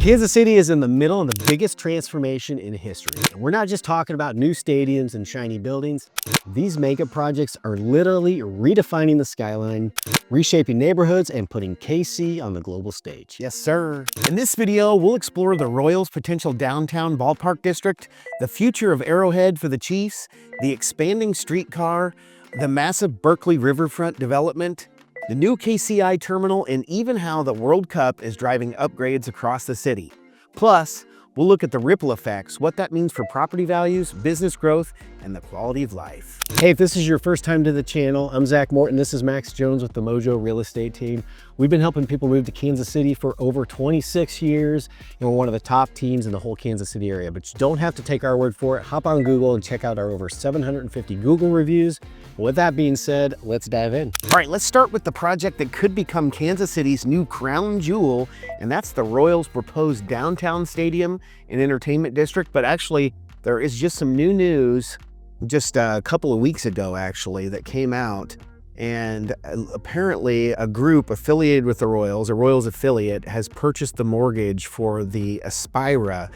Kansas City is in the middle of the biggest transformation in history. And we're not just talking about new stadiums and shiny buildings. These mega projects are literally redefining the skyline, reshaping neighborhoods, and putting KC on the global stage. Yes, sir. In this video, we'll explore the Royals' potential downtown ballpark district, the future of Arrowhead for the Chiefs, the expanding Streetcar, the massive Berkley Riverfront development, the new KCI terminal, and even how the World Cup is driving upgrades across the city. Plus, we'll look at the ripple effects, what that means for property values, business growth, and the quality of life. Hey, if this is your first time to the channel, I'm Zach Morton. This is Max Jones with the MoJo real estate team. We've been helping people move to Kansas City for over 26 years, and we're one of the top teams in the whole Kansas City area. But you don't have to take our word for it. Hop on Google and check out our over 750 Google reviews. With that being said, let's dive in. All right, let's start with the project that could become Kansas City's new crown jewel, and that's the Royals' proposed downtown stadium and entertainment district. But actually, there is just some new news just a couple of weeks ago, actually, that came out. And apparently a group affiliated with the Royals, a Royals affiliate, has purchased the mortgage for the Aspiria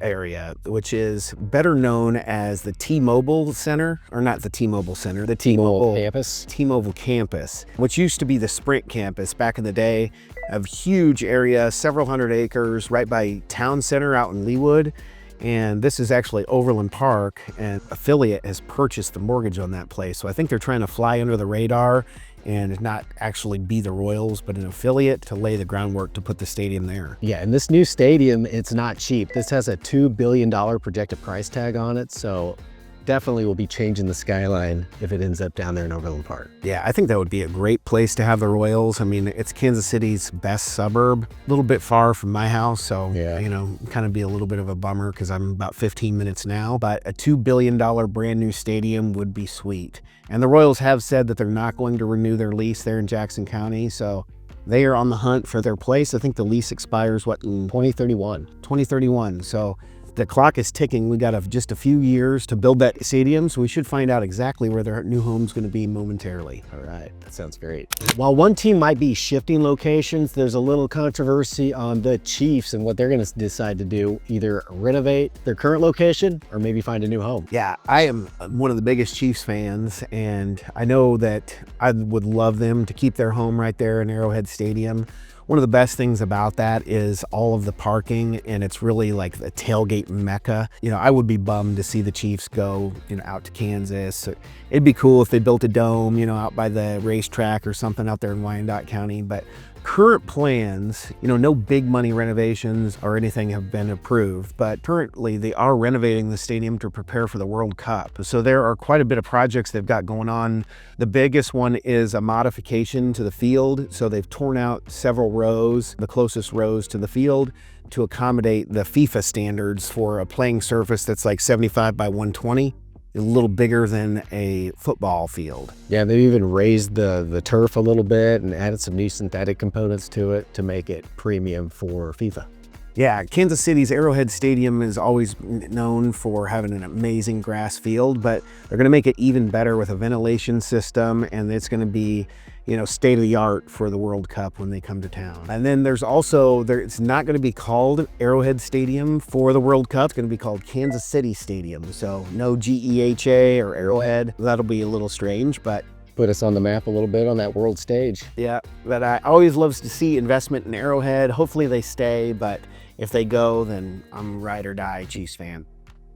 area, which is better known as the T-Mobile Center, or not the T-Mobile Center, the T-Mobile campus. T-Mobile campus, which used to be the Sprint campus back in the day. A huge area, several hundred acres, right by Town Center out in Leawood. And this is actually Overland Park, and affiliate has purchased the mortgage on that place. So I think they're trying to fly under the radar and not actually be the Royals, but an affiliate to lay the groundwork to put the stadium there. Yeah, and this new stadium, it's not cheap. This has a $2 billion projected price tag on it. So definitely will be changing the skyline if it ends up down there in Overland Park. Yeah, I think that would be a great place to have the Royals. I mean, it's Kansas City's best suburb, a little bit far from my house. So, yeah, you know, kind of be a little bit of a bummer because I'm about 15 minutes now, but a $2 billion brand new stadium would be sweet. And the Royals have said that they're not going to renew their lease there in Jackson County. So they are on the hunt for their place. I think the lease expires, what, in 2031. 2031. So the clock is ticking. We got just a few years to build that stadium, so we should find out exactly where their new home's going to be momentarily. All right, that sounds great. While one team might be shifting locations, there's a little controversy on the Chiefs and what they're going to decide to do, either renovate their current location or maybe find a new home. Yeah, I am one of the biggest Chiefs fans, and I know that I would love them to keep their home right there in Arrowhead Stadium. One of the best things about that is all of the parking, and it's really like the tailgate mecca. You know, I would be bummed to see the Chiefs go, you know, out to Kansas. It'd be cool if they built a dome, you know, out by the racetrack or something out there in Wyandotte County. But current plans, you know, no big money renovations or anything have been approved, but currently they are renovating the stadium to prepare for the World Cup. So there are quite a bit of projects they've got going on. The biggest one is a modification to the field. So they've torn out several rows, the closest rows to the field, to accommodate the FIFA standards for a playing surface that's like 75 by 120. A little bigger than a football field. Yeah, they've even raised the turf a little bit and added some new synthetic components to it to make it premium for FIFA. Yeah, Kansas City's Arrowhead Stadium is always known for having an amazing grass field, but they're going to make it even better with a ventilation system, and it's going to be, you know, state of the art for the World Cup when they come to town. And then there's also, it's not going to be called Arrowhead Stadium for the World Cup. It's going to be called Kansas City Stadium. So no GEHA or Arrowhead. That'll be a little strange, but put us on the map a little bit on that world stage. Yeah, but I always love to see investment in Arrowhead. Hopefully they stay, but if they go, then I'm ride or die Chiefs fan.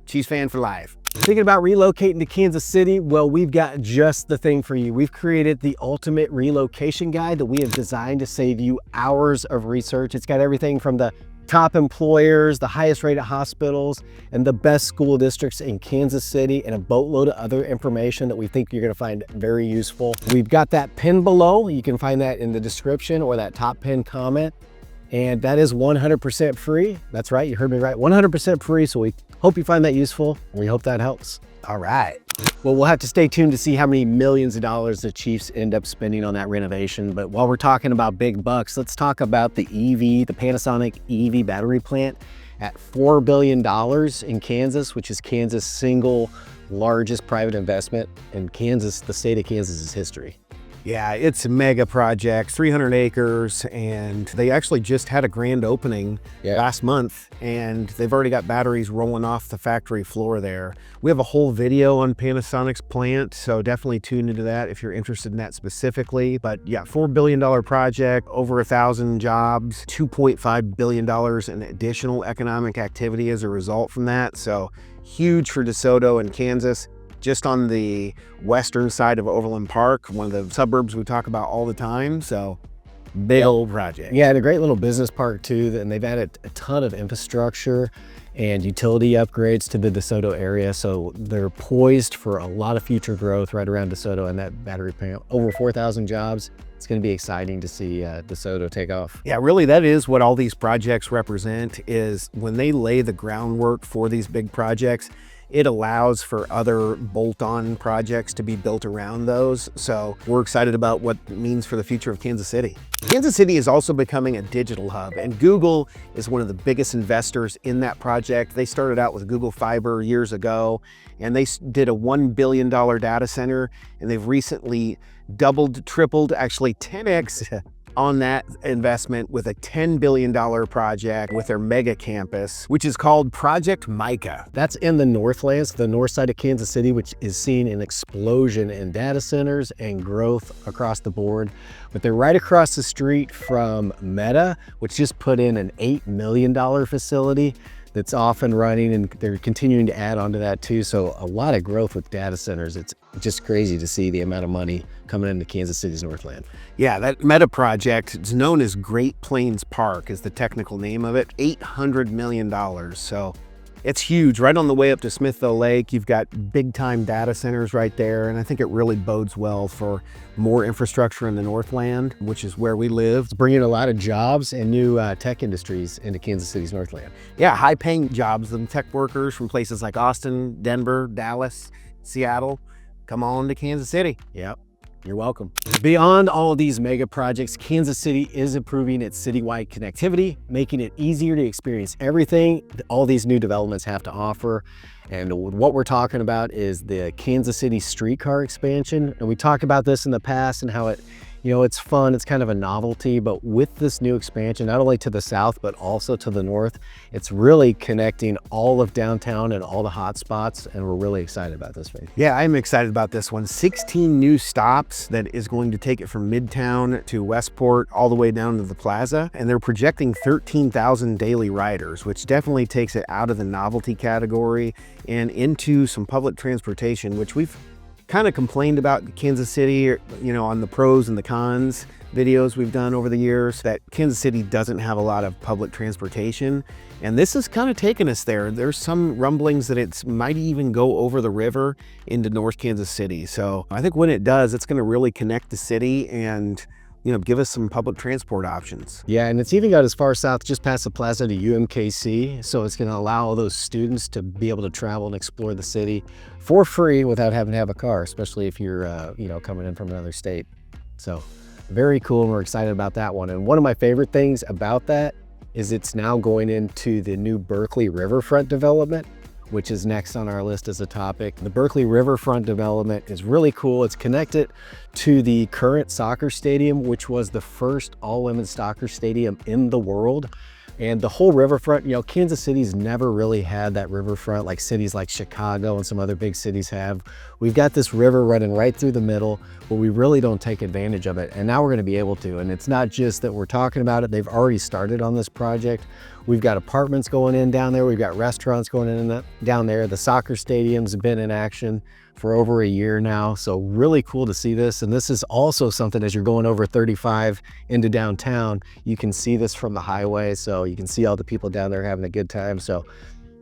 Chiefs fan for life. Thinking about relocating to Kansas City? Well, we've got just the thing for you. We've created the ultimate relocation guide that we have designed to save you hours of research. It's got everything from the top employers, the highest rated hospitals, and the best school districts in Kansas City, and a boatload of other information that we think you're gonna find very useful. We've got that pin below. You can find that in the description or that top pin comment. And that is 100% free. That's right, you heard me right, 100% free. So we hope you find that useful. We hope that helps. All right. Well, we'll have to stay tuned to see how many millions of dollars the Chiefs end up spending on that renovation. But while we're talking about big bucks, let's talk about the EV, the Panasonic EV battery plant at $4 billion in Kansas, which is Kansas' single largest private investment in Kansas, the state of Kansas's history. Yeah, it's a mega project, 300 acres, and they actually just had a grand opening last month, and they've already got batteries rolling off the factory floor there. We have a whole video on Panasonic's plant, so definitely tune into that if you're interested in that specifically. But yeah, $4 billion project, over 1,000 jobs, $2.5 billion in additional economic activity as a result from that. So huge for DeSoto and Kansas. Just on the western side of Overland Park, one of the suburbs we talk about all the time. So big old project. Yeah, and a great little business park too. And they've added a ton of infrastructure and utility upgrades to the DeSoto area. So they're poised for a lot of future growth right around DeSoto and that battery plant. Over 4,000 jobs. It's going to be exciting to see DeSoto take off. Yeah, really, that is what all these projects represent, is when they lay the groundwork for these big projects, it allows for other bolt-on projects to be built around those. So we're excited about what it means for the future of Kansas City. Kansas City is also becoming a digital hub, and Google is one of the biggest investors in that project. They started out with Google Fiber years ago, and they did a $1 billion data center, and they've recently doubled, tripled, actually 10x on that investment with a $10 billion project with their mega campus, which is called Project Micah. That's in the Northlands, the north side of Kansas City, which is seeing an explosion in data centers and growth across the board. But they're right across the street from Meta, which just put in an $8 million facility that's off and running, and they're continuing to add on to that too. So a lot of growth with data centers. It's just crazy to see the amount of money coming into Kansas City's Northland. Yeah, that Meta project, it's known as Great Plains Park is the technical name of it, $800 million. So it's huge. Right on the way up to Smithville Lake, you've got big time data centers right there. And I think it really bodes well for more infrastructure in the Northland, which is where we live. It's bringing a lot of jobs and new tech industries into Kansas City's Northland. Yeah, high paying jobs. The tech workers from places like Austin, Denver, Dallas, Seattle, come on to Kansas City. Yep. You're welcome. Beyond all of these mega projects, Kansas City is improving its citywide connectivity, making it easier to experience everything all these new developments have to offer. And what we're talking about is the Kansas City streetcar expansion. And we talked about this in the past and how it, you know, it's fun, it's kind of a novelty, but with this new expansion, not only to the south, but also to the north, it's really connecting all of downtown and all the hot spots, and we're really excited about this, Faith. Yeah, I'm excited about this one. 16 new stops that is going to take it from Midtown to Westport all the way down to the plaza, and they're projecting 13,000 daily riders, which definitely takes it out of the novelty category and into some public transportation, which we've kind of complained about Kansas City, you know, on the pros and the cons videos we've done over the years, that Kansas City doesn't have a lot of public transportation. And this is kind of taking us there. There's some rumblings that it might even go over the river into North Kansas City. So I think when it does, it's going to really connect the city and, you know, give us some public transport options. Yeah, and it's even got as far south, just past the plaza, to UMKC. So it's going to allow all those students to be able to travel and explore the city for free without having to have a car, especially if you're, you know, coming in from another state. So very cool, and we're excited about that one. And one of my favorite things about that is it's now going into the new Berkley Riverfront development, which is next on our list as a topic. The Berkley Riverfront development is really cool. It's connected to the current soccer stadium, which was the first all-women's soccer stadium in the world. And the whole riverfront, you know, Kansas City's never really had that riverfront like cities like Chicago and some other big cities have. We've got this river running right through the middle, but we really don't take advantage of it. And now we're going to be able to. And it's not just that we're talking about it. They've already started on this project. We've got apartments going in down there. We've got restaurants going in down there. The soccer stadium's been in action for over a year now. So really cool to see this. And this is also something, as you're going over 35 into downtown, you can see this from the highway. So you can see all the people down there having a good time. So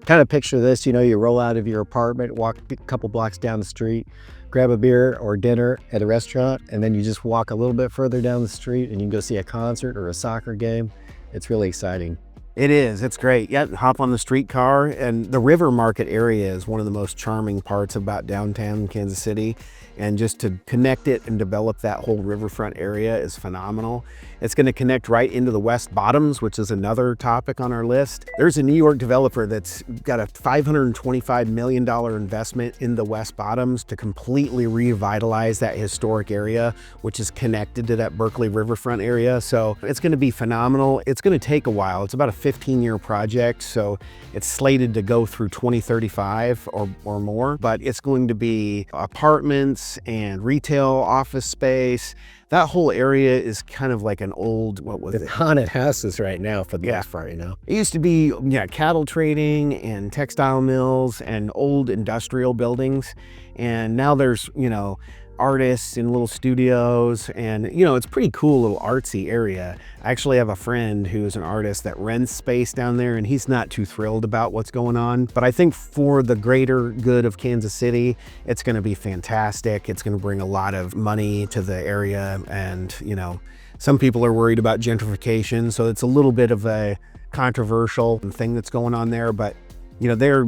kind of picture this, you know, you roll out of your apartment, walk a couple blocks down the street, grab a beer or dinner at a restaurant, and then you just walk a little bit further down the street and you can go see a concert or a soccer game. It's really exciting. It is. It's great. Yeah, hop on the streetcar. And the River Market area is one of the most charming parts about downtown Kansas City. And just to connect it and develop that whole riverfront area is phenomenal. It's going to connect right into the West Bottoms, which is another topic on our list. There's a New York developer that's got a $525 million investment in the West Bottoms to completely revitalize that historic area, which is connected to that Berkley Riverfront area. So it's going to be phenomenal. It's going to take a while. It's about a 15-year project, so it's slated to go through 2035 or more, but it's going to be apartments and retail office space. That whole area is kind of like an old, what was it? Haunted houses right now for the most part, you know? It used to be, cattle trading and textile mills and old industrial buildings. And now there's, artists in little studios, and it's pretty cool little artsy area. I actually have a friend who's an artist that rents space down there, and he's not too thrilled about what's going on, but I think for the greater good of Kansas City, it's going to be fantastic. It's going to bring a lot of money to the area, and some people are worried about gentrification, so it's a little bit of a controversial thing that's going on there, but they're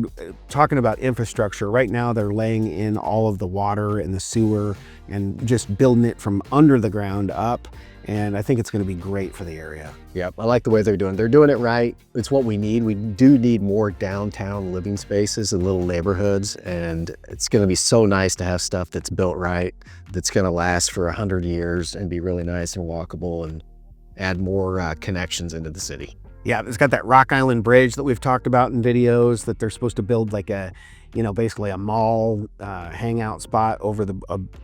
talking about infrastructure. Right now, they're laying in all of the water and the sewer and just building it from under the ground up. And I think it's going to be great for the area. Yep, I like the way they're doing it. They're doing it right. It's what we need. We do need more downtown living spaces and little neighborhoods. And it's going to be so nice to have stuff that's built right, that's going to last for 100 years and be really nice and walkable and add more connections into the city. Yeah, it's got that Rock Island Bridge that we've talked about in videos, that they're supposed to build like a, basically a mall hangout spot over the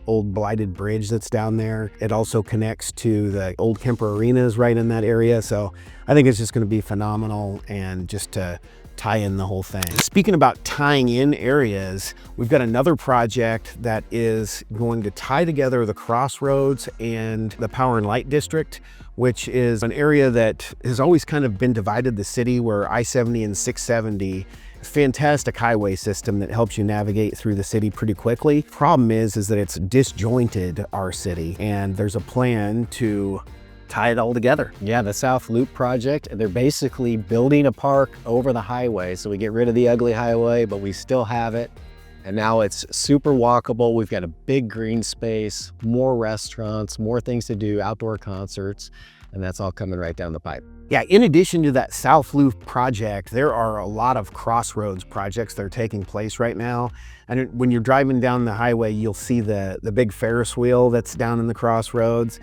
old blighted bridge that's down there. It also connects to the old Kemper Arenas right in that area. So I think it's just going to be phenomenal, and just to tie in the whole thing. Speaking about tying in areas, we've got another project that is going to tie together the Crossroads and the Power and Light District, which is an area that has always kind of been divided the city, where I-70 and 670, fantastic highway system that helps you navigate through the city pretty quickly. Problem is that it's disjointed our city, and there's a plan to tie it all together. Yeah, the South Loop project, they're basically building a park over the highway. So we get rid of the ugly highway, but we still have it. And now it's super walkable. We've got a big green space, more restaurants, more things to do, outdoor concerts, and that's all coming right down the pipe. Yeah, in addition to that South Loop project, there are a lot of Crossroads projects that are taking place right now. And when you're driving down the highway, you'll see the big Ferris wheel that's down in the Crossroads,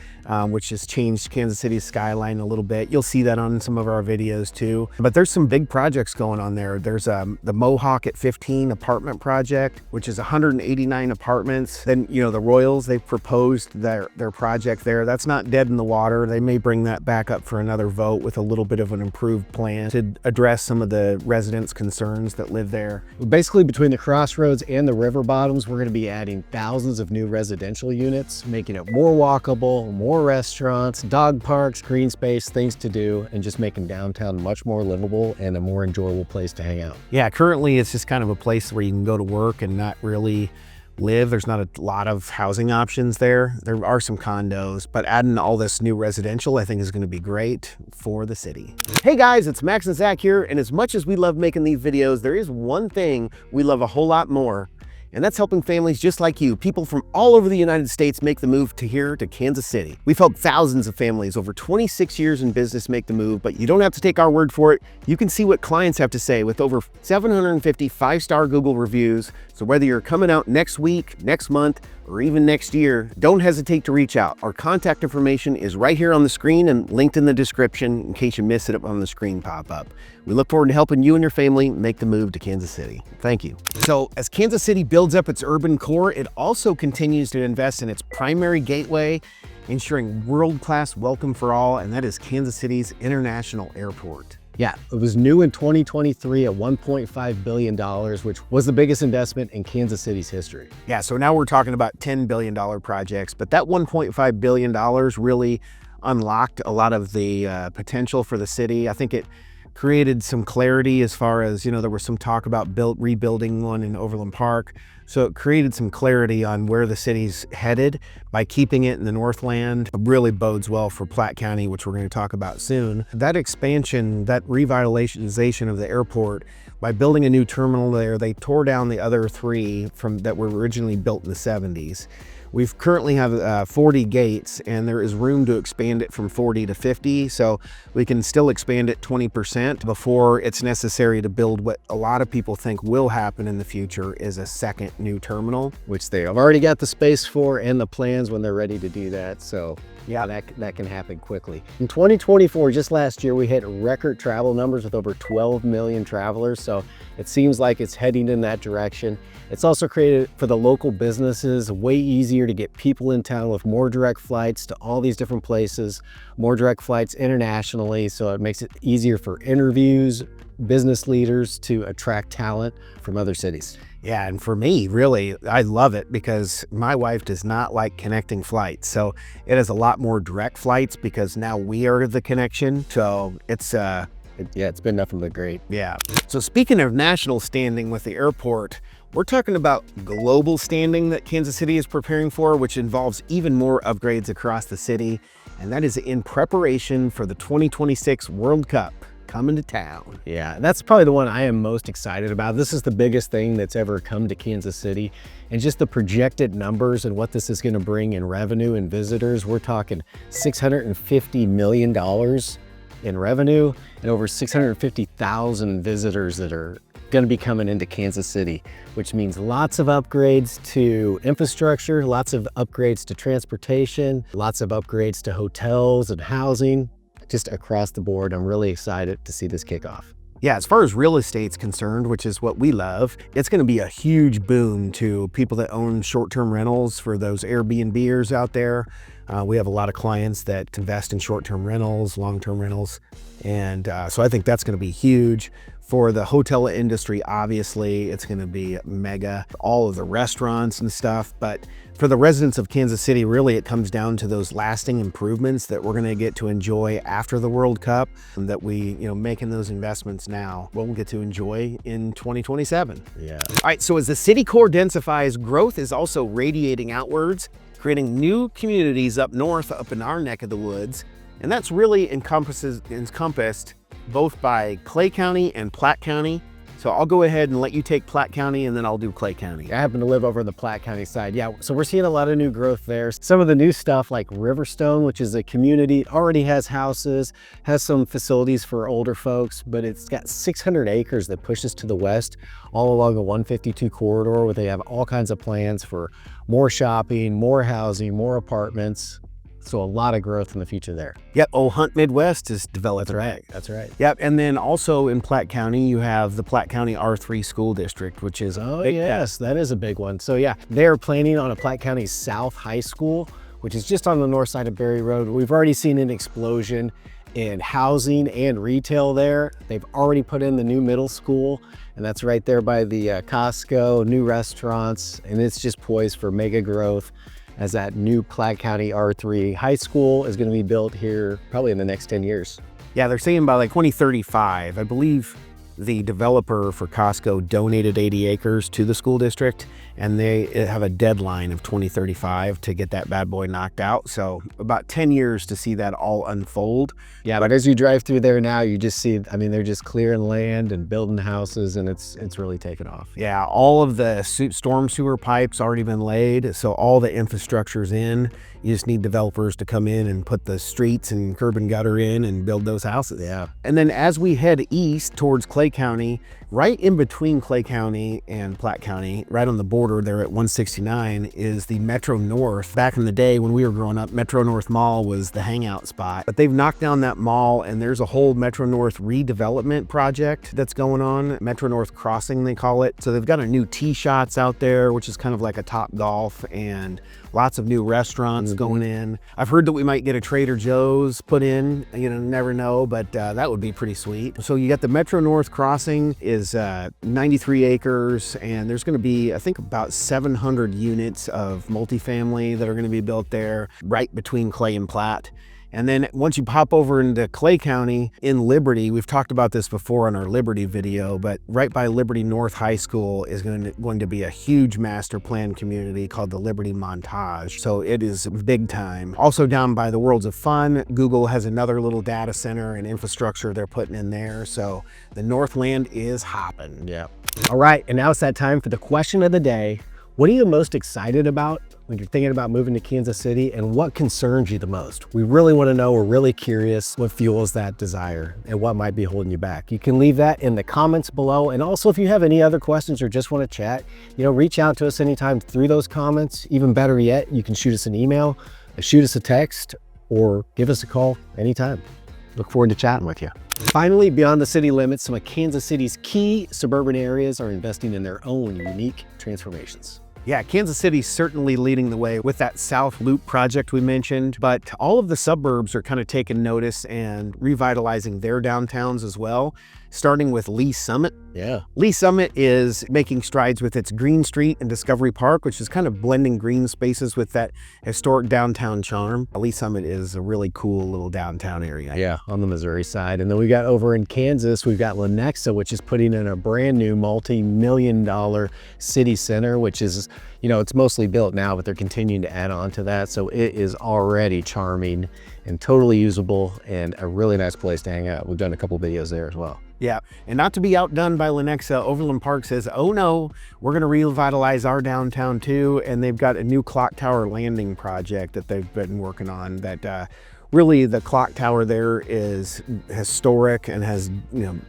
which has changed Kansas City's skyline a little bit. You'll see that on some of our videos too. But there's some big projects going on there. There's the Mohawk at 15 apartment project, which is 189 apartments. Then, the Royals, they've proposed their project there. That's not dead in the water. They may bring that back up for another vote with a little bit of an improved plan to address some of the residents' concerns that live there. Basically, between the Crossroads and the river bottoms, we're going to be adding thousands of new residential units, making it more walkable, more restaurants, dog parks, green space, things to do, and just making downtown much more livable and a more enjoyable place to hang out. Yeah, currently it's just kind of a place where you can go to work and not really live. There's not a lot of housing options there. There are some condos, but adding all this new residential, I think, is going to be great for the city. Hey guys, it's Max and Zach here, and as much as we love making these videos, there is one thing we love a whole lot more, and that's helping families just like you, people from all over the United States, make the move to Kansas City. We've helped thousands of families over 26 years in business make the move, but you don't have to take our word for it. You can see what clients have to say with over 750 five-star Google reviews. So whether you're coming out next week, next month, or even next year, don't hesitate to reach out. Our contact information is right here on the screen and linked in the description in case you miss it on the screen pop up. We look forward to helping you and your family make the move to Kansas City. Thank you. So as Kansas City builds up its urban core, it also continues to invest in its primary gateway, ensuring world-class welcome for all, and that is Kansas City's International Airport. Yeah, it was new in 2023 at $1.5 billion, which was the biggest investment in Kansas City's history. Yeah, so now we're talking about $10 billion projects, but that $1.5 billion really unlocked a lot of the potential for the city. I think it created some clarity as far as, there was some talk about rebuilding one in Overland Park. So it created some clarity on where the city's headed by keeping it in the Northland. It really bodes well for Platte County, which we're going to talk about soon. That expansion, that revitalization of the airport, by building a new terminal there, they tore down the other 3 that were originally built in the 70s. We currently have 40 gates, and there is room to expand it from 40 to 50, so we can still expand it 20% before it's necessary to build what a lot of people think will happen in the future, is a second new terminal. Which they have already got the space for and the plans when they're ready to do that. So yeah, that can happen quickly. In 2024, just last year, we hit record travel numbers with over 12 million travelers. So it seems like it's heading in that direction. It's also created for the local businesses way easier to get people in town with more direct flights to all these different places, more direct flights internationally. So it makes it easier for interviews, business leaders to attract talent from other cities. Yeah, and for me, really, I love it because my wife does not like connecting flights. So it has a lot more direct flights because now we are the connection. So it's yeah, it's been nothing but great. Yeah. So speaking of national standing with the airport, we're talking about global standing that Kansas City is preparing for, which involves even more upgrades across the city. And that is in preparation for the 2026 World Cup coming to town. Yeah, that's probably the one I am most excited about. This is the biggest thing that's ever come to Kansas City, and just the projected numbers and what this is going to bring in revenue and visitors. We're talking $650 million in revenue and over 650,000 visitors that are going to be coming into Kansas City, which means lots of upgrades to infrastructure, lots of upgrades to transportation, lots of upgrades to hotels and housing, just across the board. I'm really excited to see this kick off. Yeah, as far as real estate's concerned, which is what we love, it's going to be a huge boon to people that own short-term rentals for those Airbnbers out there. We have a lot of clients that invest in short-term rentals, long-term rentals, and so I think that's going to be huge. For the hotel industry, obviously, it's going to be mega, all of the restaurants and stuff, but for the residents of Kansas City, really it comes down to those lasting improvements that we're going to get to enjoy after the World Cup, and that we, making those investments now, we'll get to enjoy in 2027. Yeah. All right, so as the city core densifies, growth is also radiating outwards, creating new communities up north, up in our neck of the woods, and that's really encompassed both by Clay County and Platte County. So I'll go ahead and let you take Platte County, and then I'll do Clay County. I happen to live over the Platte County side. Yeah, so we're seeing a lot of new growth there. Some of the new stuff like Riverstone, which is a community, already has houses, has some facilities for older folks, but it's got 600 acres that pushes to the west, all along the 152 corridor, where they have all kinds of plans for more shopping, more housing, more apartments. So a lot of growth in the future there. Yep, Old Hunt Midwest is developed. That's right, that's right. Yep, and then also in Platte County, you have the Platte County R3 school district, which is yes, that is a big one. So yeah, they're planning on a Platte County South High School, which is just on the north side of Berry Road. We've already seen an explosion in housing and retail there. They've already put in the new middle school, and that's right there by the Costco, new restaurants, and it's just poised for mega growth, as that new Platte County R3 high school is going to be built here probably in the next 10 years. Yeah, they're saying by like 2035, I believe the developer for Costco donated 80 acres to the school district, and they have a deadline of 2035 to get that bad boy knocked out. So about 10 years to see that all unfold. Yeah, but as you drive through there now, you just see, they're just clearing land and building houses, and it's really taken off. Yeah, all of the storm sewer pipes already been laid, so all the infrastructure's in. You just need developers to come in and put the streets and curb and gutter in and build those houses. Yeah. And then as we head east towards Clay County, right in between Clay County and Platte County, right on the border there at 169, is the Metro North. Back in the day when we were growing up, Metro North Mall was the hangout spot. But they've knocked down that mall, and there's a whole Metro North redevelopment project that's going on. Metro North Crossing, they call it. So they've got a new T-Shots out there, which is kind of like a Top Golf, and lots of new restaurants going in. I've heard that we might get a Trader Joe's put in, never know, but that would be pretty sweet. So you got the Metro North Crossing is 93 acres, and there's gonna be, I think, about 700 units of multifamily that are gonna be built there, right between Clay and Platte. And then once you pop over into Clay County in Liberty, we've talked about this before on our Liberty video, but right by Liberty North High School is going to be a huge master plan community called the Liberty Montage. So it is big time. Also down by the Worlds of Fun, Google has another little data center and infrastructure they're putting in there. So the Northland is hopping. Yeah. All right, and now it's that time for the question of the day. What are you most excited about when you're thinking about moving to Kansas City, and what concerns you the most? We really want to know. We're really curious what fuels that desire and what might be holding you back. You can leave that in the comments below. And also, if you have any other questions or just want to chat, reach out to us anytime through those comments. Even better yet, you can shoot us an email, shoot us a text, or give us a call anytime. Look forward to chatting with you. Finally, beyond the city limits, some of Kansas City's key suburban areas are investing in their own unique transformations. Yeah, Kansas City's certainly leading the way with that South Loop project we mentioned, but all of the suburbs are kind of taking notice and revitalizing their downtowns as well, starting with Lee Summit. Yeah. Lee Summit is making strides with its Green Street and Discovery Park, which is kind of blending green spaces with that historic downtown charm. Lee Summit is a really cool little downtown area. Yeah, on the Missouri side. And then we got over in Kansas, we've got Lenexa, which is putting in a brand new multi-million-dollar city center, which is, it's mostly built now, but they're continuing to add on to that. So it is already charming and totally usable and a really nice place to hang out. We've done a couple videos there as well. Yeah, and not to be outdone by Lenexa, Overland Park says, oh no, we're gonna revitalize our downtown too, and they've got a new clock tower landing project that they've been working on that really the clock tower there is historic and has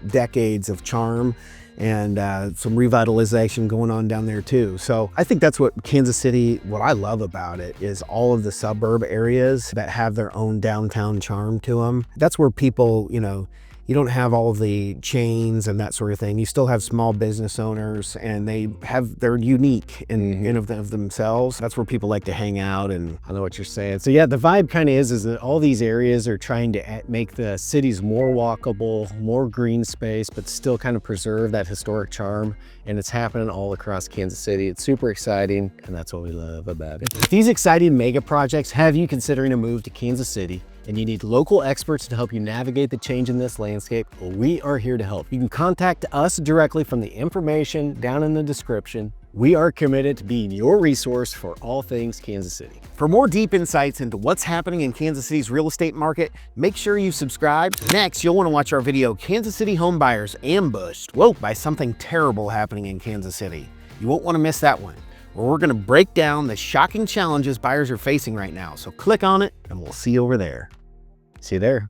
decades of charm, and some revitalization going on down there too. So I think that's what Kansas City, what I love about it is all of the suburb areas that have their own downtown charm to them. That's where people, you don't have all the chains and that sort of thing. You still have small business owners, and they're unique in of themselves. That's where people like to hang out. And I know what you're saying. So yeah, the vibe kind of is that all these areas are trying to make the cities more walkable, more green space, but still kind of preserve that historic charm. And it's happening all across Kansas City. It's super exciting, and that's what we love about it. If these exciting mega projects have you considering a move to Kansas City, and you need local experts to help you navigate the change in this landscape, we are here to help. You can contact us directly from the information down in the description. We are committed to being your resource for all things Kansas City. For more deep insights into what's happening in Kansas City's real estate market, make sure you subscribe. Next, you'll want to watch our video, Kansas City Home Buyers Ambushed, woke by something terrible happening in Kansas City. You won't want to miss that one, where we're going to break down the shocking challenges buyers are facing right now. So click on it, and we'll see you over there. See you there.